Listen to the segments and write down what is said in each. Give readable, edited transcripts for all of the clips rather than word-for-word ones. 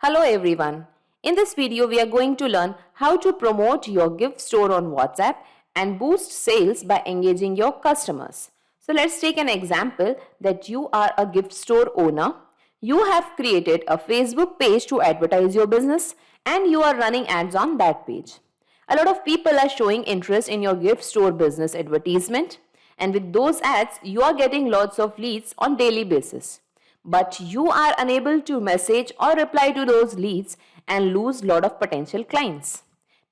Hello everyone. In this video, we are going to learn how to promote your gift store on WhatsApp and boost sales by engaging your customers. So let's take an example that you are a gift store owner. You have created a Facebook page to advertise your business and you are running ads on that page. A lot of people are showing interest in your gift store business advertisement, and with those ads, you are getting lots of leads on daily basis. But you are unable to message or reply to those leads and lose lot of potential clients.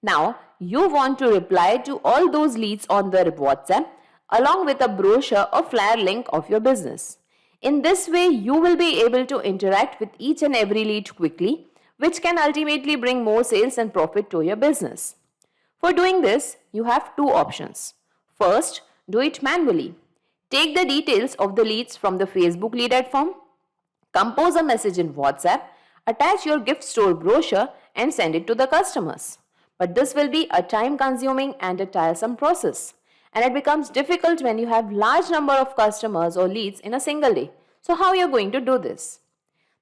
Now, you want to reply to all those leads on their WhatsApp along with a brochure or flyer link of your business. In this way, you will be able to interact with each and every lead quickly, which can ultimately bring more sales and profit to your business. For doing this, you have two options. First, do it manually. Take the details of the leads from the Facebook lead ad form, compose a message in WhatsApp, attach your gift store brochure and send it to the customers. But this will be a time-consuming and a tiresome process. And it becomes difficult when you have large number of customers or leads in a single day. So how are you going to do this?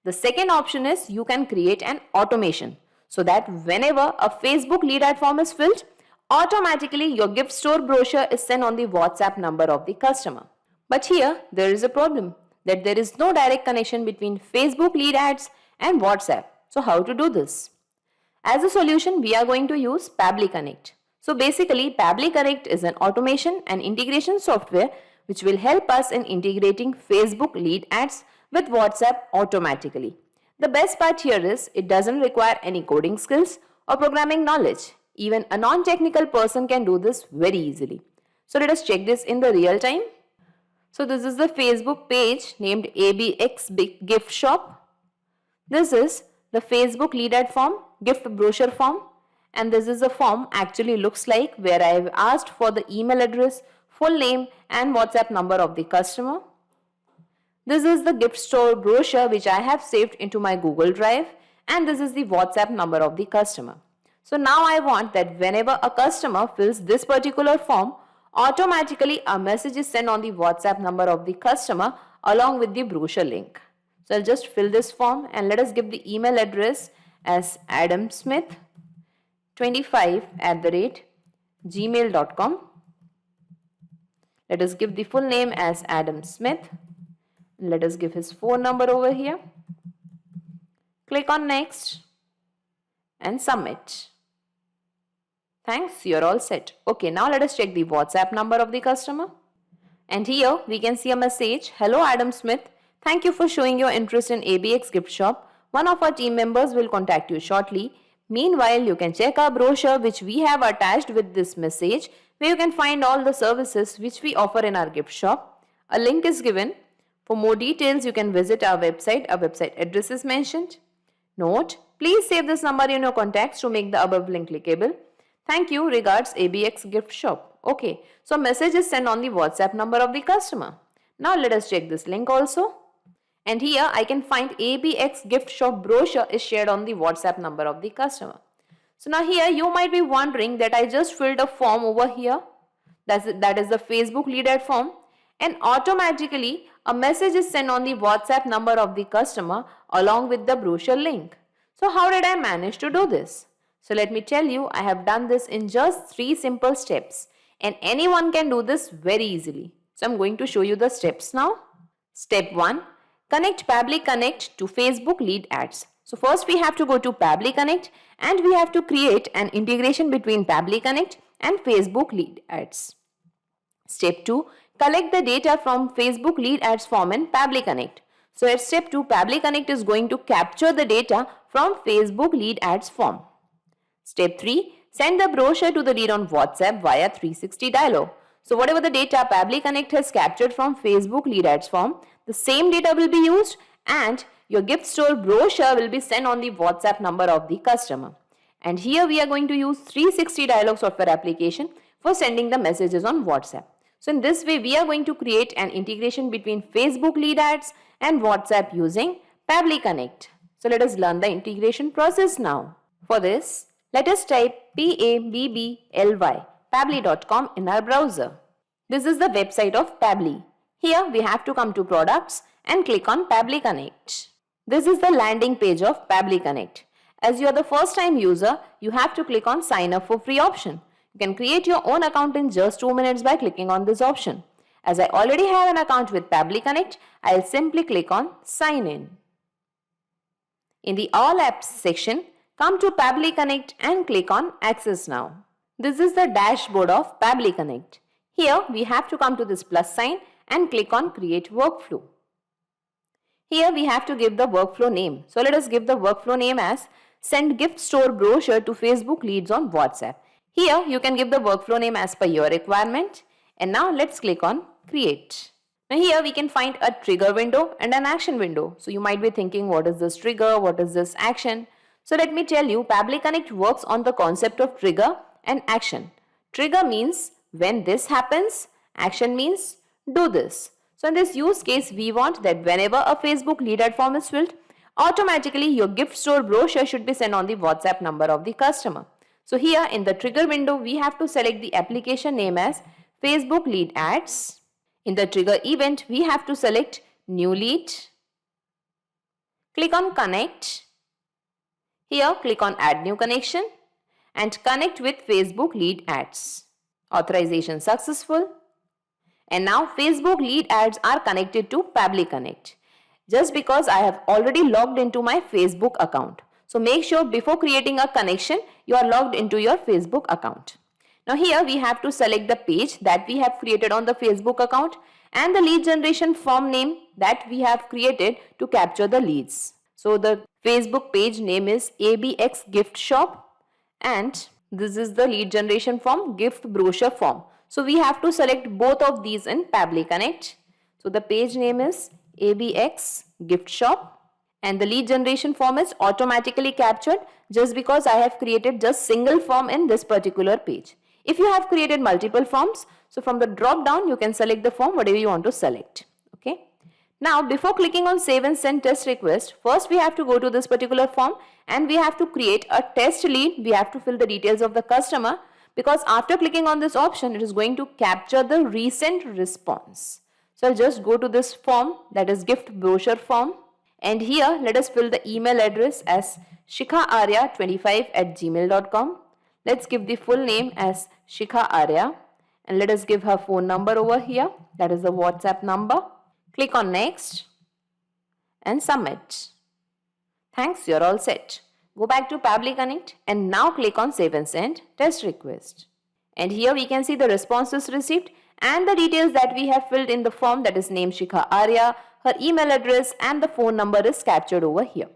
The second option is you can create an automation so that whenever a Facebook lead ad form is filled, automatically your gift store brochure is sent on the WhatsApp number of the customer. But here there is a problem that there is no direct connection between Facebook lead ads and WhatsApp. So how to do this? As a solution, we are going to use Pabbly Connect. So basically, Pabbly Connect is an automation and integration software which will help us in integrating Facebook lead ads with WhatsApp automatically. The best part here is it doesn't require any coding skills or programming knowledge. Even a non-technical person can do this very easily. So let us check this in the real time. So this is the Facebook page named ABX Gift Shop. This is the Facebook lead ad form, gift brochure form, and this is the form actually looks like where I have asked for the email address, full name and WhatsApp number of the customer. This is the gift store brochure which I have saved into my Google Drive, and this is the WhatsApp number of the customer. So now I want that whenever a customer fills this particular form, automatically a message is sent on the WhatsApp number of the customer along with the brochure link. So I'll just fill this form and let us give the email address as adamsmith25@gmail.com. Let us give the full name as Adam Smith. Let us give his phone number over here. Click on next and submit. Thanks, you're all set. Okay, now let us check the WhatsApp number of the customer. And here we can see a message. Hello Adam Smith. Thank you for showing your interest in ABX Gift Shop. One of our team members will contact you shortly. Meanwhile, you can check our brochure which we have attached with this message where you can find all the services which we offer in our gift shop. A link is given. For more details, you can visit our website. Our website address is mentioned. Note, please save this number in your contacts to make the above link clickable. Thank you. Regards, ABX Gift Shop. Okay, so message is sent on the WhatsApp number of the customer. Now let us check this link also. And here I can find ABX Gift Shop brochure is shared on the WhatsApp number of the customer. So now here you might be wondering that I just filled a form over here. That is the Facebook lead ad form. And automatically a message is sent on the WhatsApp number of the customer along with the brochure link. So how did I manage to do this? So let me tell you, I have done this in just 3 simple steps and anyone can do this very easily. So I'm going to show you the steps now. Step 1. Connect Pabbly Connect to Facebook lead ads. So first we have to go to Pabbly Connect and we have to create an integration between Pabbly Connect and Facebook lead ads. Step 2. Collect the data from Facebook lead ads form in Pabbly Connect. So at step 2, Pabbly Connect is going to capture the data from Facebook lead ads form. Step 3. Send the brochure to the lead on WhatsApp via 360 dialog. So whatever the data Pabbly Connect has captured from Facebook lead ads form, the same data will be used and your gift store brochure will be sent on the WhatsApp number of the customer. And here we are going to use 360 dialog software application for sending the messages on WhatsApp. So in this way, we are going to create an integration between Facebook lead ads and WhatsApp using Pabbly Connect. So let us learn the integration process now. For this, let us type Pabbly, pabbly.com in our browser. This is the website of Pabbly. Here we have to come to products and click on Pabbly Connect. This is the landing page of Pabbly Connect. As you are the first time user, you have to click on sign up for free option. You can create your own account in just 2 minutes by clicking on this option. As I already have an account with Pabbly Connect, I'll simply click on sign in. In the all apps section, come to Pabbly Connect and click on access now. This is the dashboard of Pabbly Connect. Here we have to come to this plus sign and click on create workflow. Here we have to give the workflow name. So let us give the workflow name as send gift store brochure to Facebook leads on WhatsApp. Here you can give the workflow name as per your requirement. And now let's click on create. Now here we can find a trigger window and an action window. So you might be thinking, what is this trigger? What is this action? So let me tell you, Pabbly Connect works on the concept of trigger and action. Trigger means when this happens, action means do this. So in this use case, we want that whenever a Facebook lead ad form is filled, automatically your gift store brochure should be sent on the WhatsApp number of the customer. So here in the trigger window, we have to select the application name as Facebook lead ads. In the trigger event, we have to select new lead. Click on connect. Here click on add new connection and connect with Facebook lead ads. Authorization successful. And now Facebook lead ads are connected to Pabbly Connect. Just because I have already logged into my Facebook account. So make sure before creating a connection, you are logged into your Facebook account. Now here we have to select the page that we have created on the Facebook account and the lead generation form name that we have created to capture the leads. So the Facebook page name is ABX Gift Shop and this is the lead generation form gift brochure form. So we have to select both of these in Pabbly Connect. So the page name is ABX Gift Shop and the lead generation form is automatically captured just because I have created just single form in this particular page. If you have created multiple forms, so from the drop down you can select the form whatever you want to select. Okay. Now before clicking on save and send test request, first we have to go to this particular form and we have to create a test lead. We have to fill the details of the customer because after clicking on this option it is going to capture the recent response. So I'll just go to this form, that is gift brochure form, and here let us fill the email address as shikhaarya25@gmail.com. Let's give the full name as Shikha Arya and let us give her phone number over here, that is the WhatsApp number. Click on next and submit. Thanks, you're all set. Go back to Pabbly Connect and now click on save and send test request. And here we can see the responses received and the details that we have filled in the form, that is name Shikha Arya, her email address and the phone number is captured over here.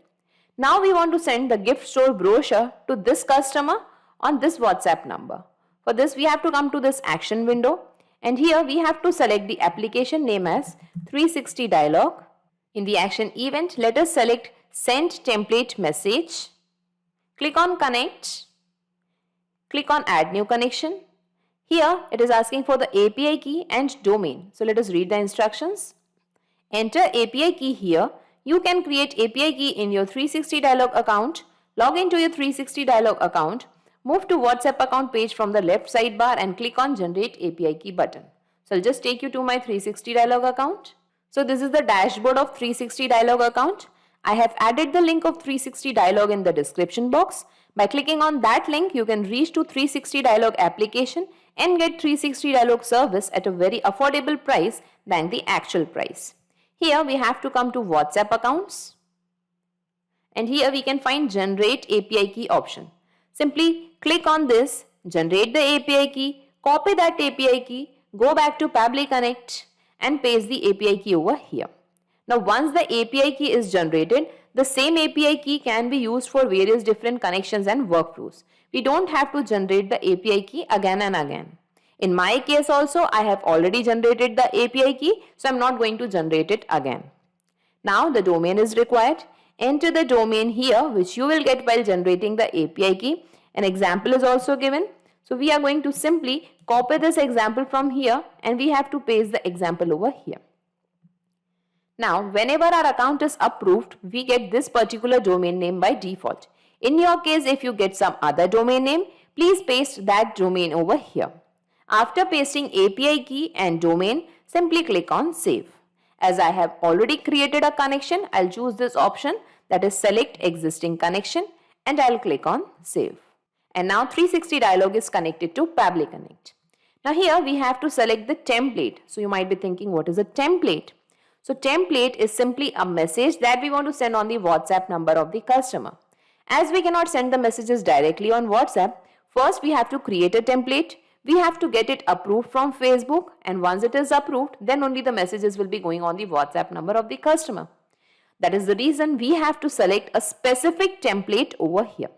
Now we want to send the gift store brochure to this customer on this WhatsApp number. For this we have to come to this action window and here we have to select the application name as 360 Dialog. In the action event, let us select send template message. Click on connect. Click on add new connection. Here it is asking for the API key and domain. So let us read the instructions. Enter API key here. You can create API key in your 360 Dialog account. Log into your 360 Dialog account. Move to WhatsApp account page from the left sidebar and click on generate API key button. So I'll just take you to my 360 Dialog account. So this is the dashboard of 360 Dialog account. I have added the link of 360 Dialog in the description box. By clicking on that link, you can reach to 360 Dialog application and get 360 Dialog service at a very affordable price than the actual price. Here we have to come to WhatsApp accounts. And here we can find generate API key option. Simply click on this, generate the API key, copy that API key, go back to Pabbly Connect and paste the API key over here. Now once the API key is generated, the same API key can be used for various different connections and workflows. We don't have to generate the API key again and again. In my case also, I have already generated the API key, so I'm not going to generate it again. Now the domain is required. Enter the domain here which you will get while generating the API key. An example is also given. So we are going to simply copy this example from here and we have to paste the example over here. Now whenever our account is approved, we get this particular domain name by default. In your case, if you get some other domain name, please paste that domain over here. After pasting API key and domain, simply click on save. As I have already created a connection, I'll choose this option, that is select existing connection, and I'll click on save. And now 360 dialog is connected to Pabbly Connect. Now here we have to select the template. So you might be thinking, what is a template? So template is simply a message that we want to send on the WhatsApp number of the customer. As we cannot send the messages directly on WhatsApp, first we have to create a template. We have to get it approved from Facebook, and once it is approved, then only the messages will be going on the WhatsApp number of the customer. That is the reason we have to select a specific template over here.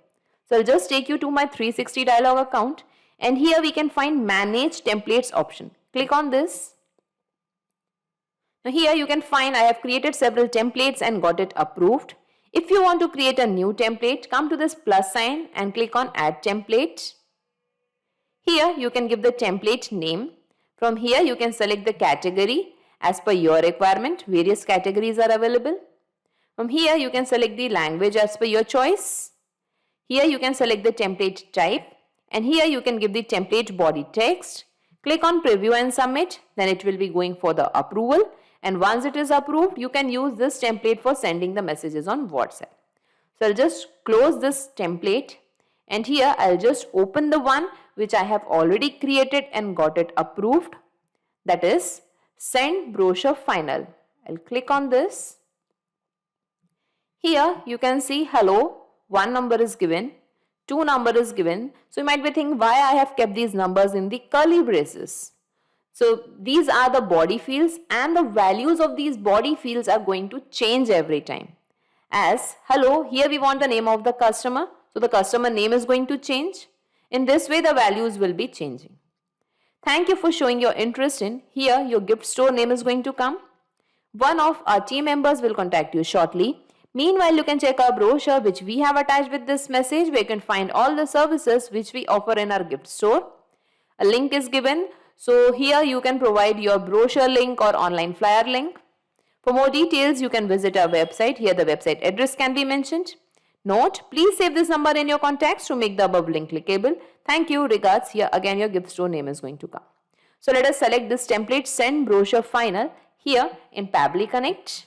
So I'll just take you to my 360 dialog account, and here we can find manage templates option. Click on this. Now here you can find I have created several templates and got it approved. If you want to create a new template, come to this plus sign and click on add template. Here you can give the template name. From here you can select the category as per your requirement. Various categories are available. From here you can select the language as per your choice. Here you can select the template type, and here you can give the template body text. Click on preview and submit, then it will be going for the approval, and once it is approved you can use this template for sending the messages on WhatsApp. So I'll just close this template, and here I'll just open the one which I have already created and got it approved, that is send brochure final. I'll click on this. Here you can see hello, one number is given, two number is given. So you might be thinking why I have kept these numbers in the curly braces. So these are the body fields, and the values of these body fields are going to change every time. As hello, here we want the name of the customer. So the customer name is going to change. In this way the values will be changing. Thank you for showing your interest in. Here your gift store name is going to come. One of our team members will contact you shortly. Meanwhile, you can check our brochure which we have attached with this message, where you can find all the services which we offer in our gift store. A link is given. So here you can provide your brochure link or online flyer link. For more details, you can visit our website. Here the website address can be mentioned. Note, please save this number in your contacts to make the above link clickable. Thank you. Regards. Here again your gift store name is going to come. So let us select this template, send brochure final, here in Pabbly Connect.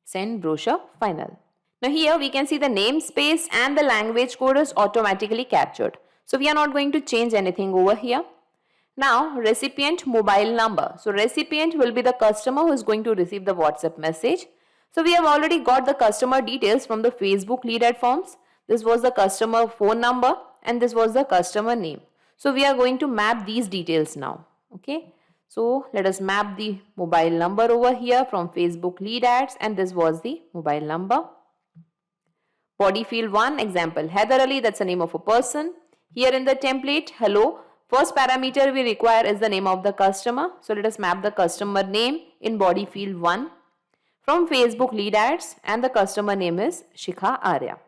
Send brochure final. Now here we can see the namespace and the language code is automatically captured. So we are not going to change anything over here. Now recipient mobile number. So recipient will be the customer who is going to receive the WhatsApp message. So we have already got the customer details from the Facebook lead ad forms. This was the customer phone number and this was the customer name. So we are going to map these details now. Okay. So let us map the mobile number over here from Facebook lead ads, and this was the mobile number. Body field 1, example Heather Ali, that's the name of a person. Here in the template, hello, first parameter we require is the name of the customer. So let us map the customer name in body field 1 from Facebook lead ads, and the customer name is Shikha Arya.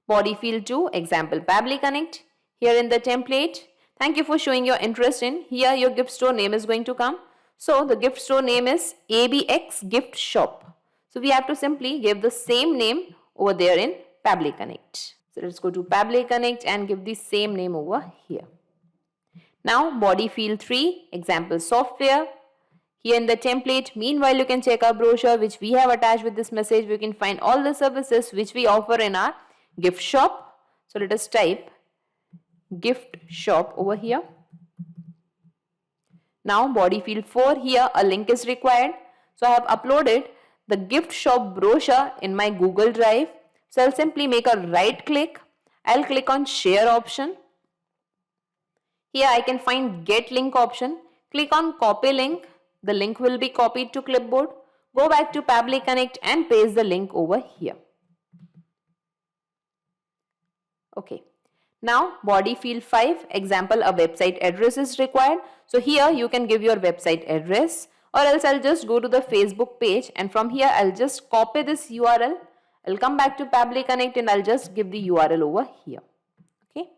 Body field 2, example Pabbly Connect. Here in the template, thank you for showing your interest in. Here your gift store name is going to come. So the gift store name is ABX Gift Shop. So we have to simply give the same name over there in Pabbly Connect. So let's go to Pabbly Connect and give the same name over here. Now body field 3, example software. Here in the template, meanwhile you can check our brochure which we have attached with this message. We can find all the services which we offer in our gift shop. So let us type gift shop over here. Now body field 4, here a link is required. So I have uploaded the gift shop brochure in my Google Drive. So I'll simply make a right click. I'll click on share option. Here I can find get link option. Click on copy link. The link will be copied to clipboard. Go back to Pabbly Connect and paste the link over here. Okay. Now body field 5, example a website address is required. So here you can give your website address, or else I'll just go to the Facebook page, and from here I'll just copy this URL. I'll come back to Pabbly Connect and I'll just give the URL over here. Okay.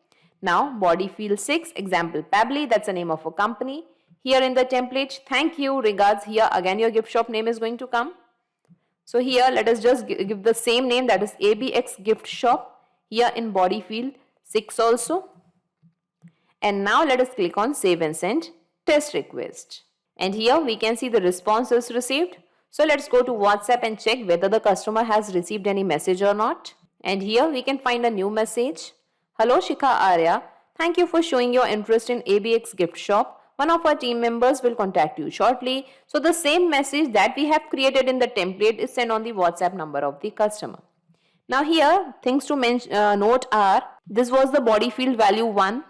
Now body field 6, example Pabbly, that's the name of a company. Here in the template, thank you, regards, here again your gift shop name is going to come. So here let us just give the same name, that is ABX Gift Shop, here in body field 6 also. And now let us click on save and send test request. And here we can see the responses received. So let's go to WhatsApp and check whether the customer has received any message or not. And here we can find a new message. Hello Shikha Arya, thank you for showing your interest in ABX gift shop. One of our team members will contact you shortly. So the same message that we have created in the template is sent on the WhatsApp number of the customer. Now here things to note are, this was the body field value 1,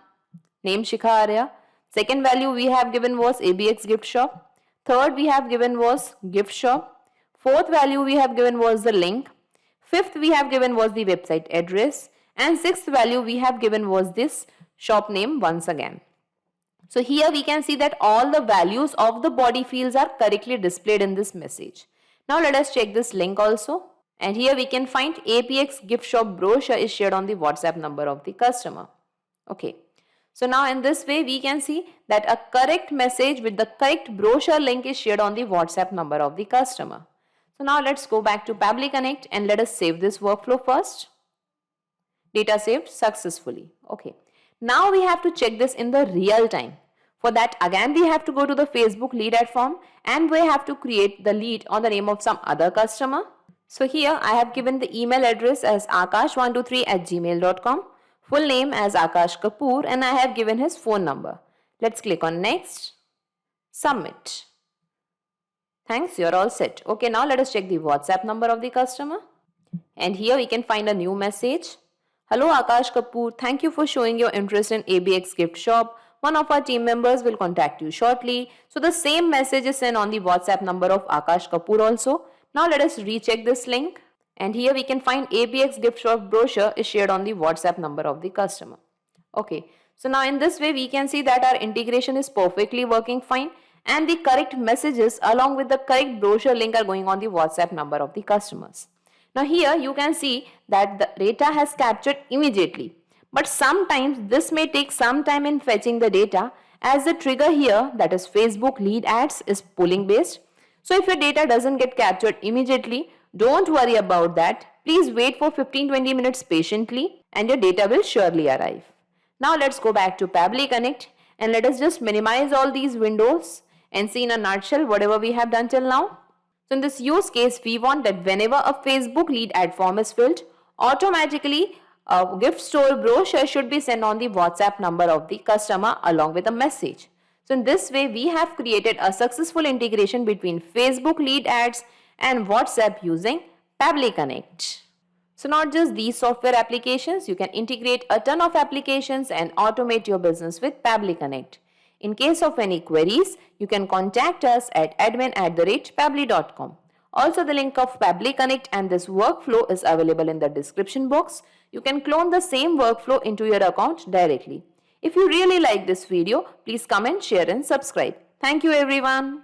name Shikha Arya. Second value we have given was ABX gift shop. Third we have given was gift shop. Fourth value we have given was the link. Fifth we have given was the website address. And sixth value we have given was this shop name once again. So here we can see that all the values of the body fields are correctly displayed in this message. Now let us check this link also. And here we can find ABX gift shop brochure is shared on the WhatsApp number of the customer. Okay. So now in this way we can see that a correct message with the correct brochure link is shared on the WhatsApp number of the customer. So now let's go back to Pabbly Connect and let us save this workflow first. Data saved successfully. Okay. Now we have to check this in the real time. For that again we have to go to the Facebook lead ad form and we have to create the lead on the name of some other customer. So here I have given the email address as akash123@gmail.com, full name as Akash Kapoor, and I have given his phone number. Let's click on next, submit. Thanks, you're all set. Okay, now let us check the WhatsApp number of the customer. And here we can find a new message. Hello Akash Kapoor, thank you for showing your interest in ABX gift shop. One of our team members will contact you shortly. So the same message is sent on the WhatsApp number of Akash Kapoor also. Now let us recheck this link. And here we can find ABX gift shop brochure is shared on the WhatsApp number of the customer. Okay, so now in this way we can see that our integration is perfectly working fine and the correct messages along with the correct brochure link are going on the WhatsApp number of the customers. Now here you can see that the data has captured immediately, but sometimes this may take some time in fetching the data as the trigger here, that is Facebook lead ads, is polling based. So if your data doesn't get captured immediately, don't worry about that. Please wait for 15-20 minutes patiently and your data will surely arrive. Now let's go back to Pabbly Connect and let us just minimize all these windows and see in a nutshell whatever we have done till now. So in this use case, we want that whenever a Facebook lead ad form is filled, automatically a gift store brochure should be sent on the WhatsApp number of the customer along with a message. So in this way, we have created a successful integration between Facebook lead ads and WhatsApp using Pabbly Connect. So not just these software applications, you can integrate a ton of applications and automate your business with Pabbly Connect. In case of any queries, you can contact us at admin@pabbly.com. Also, the link of Pabbly Connect and this workflow is available in the description box. You can clone the same workflow into your account directly. If you really like this video, please comment, share and subscribe. Thank you everyone.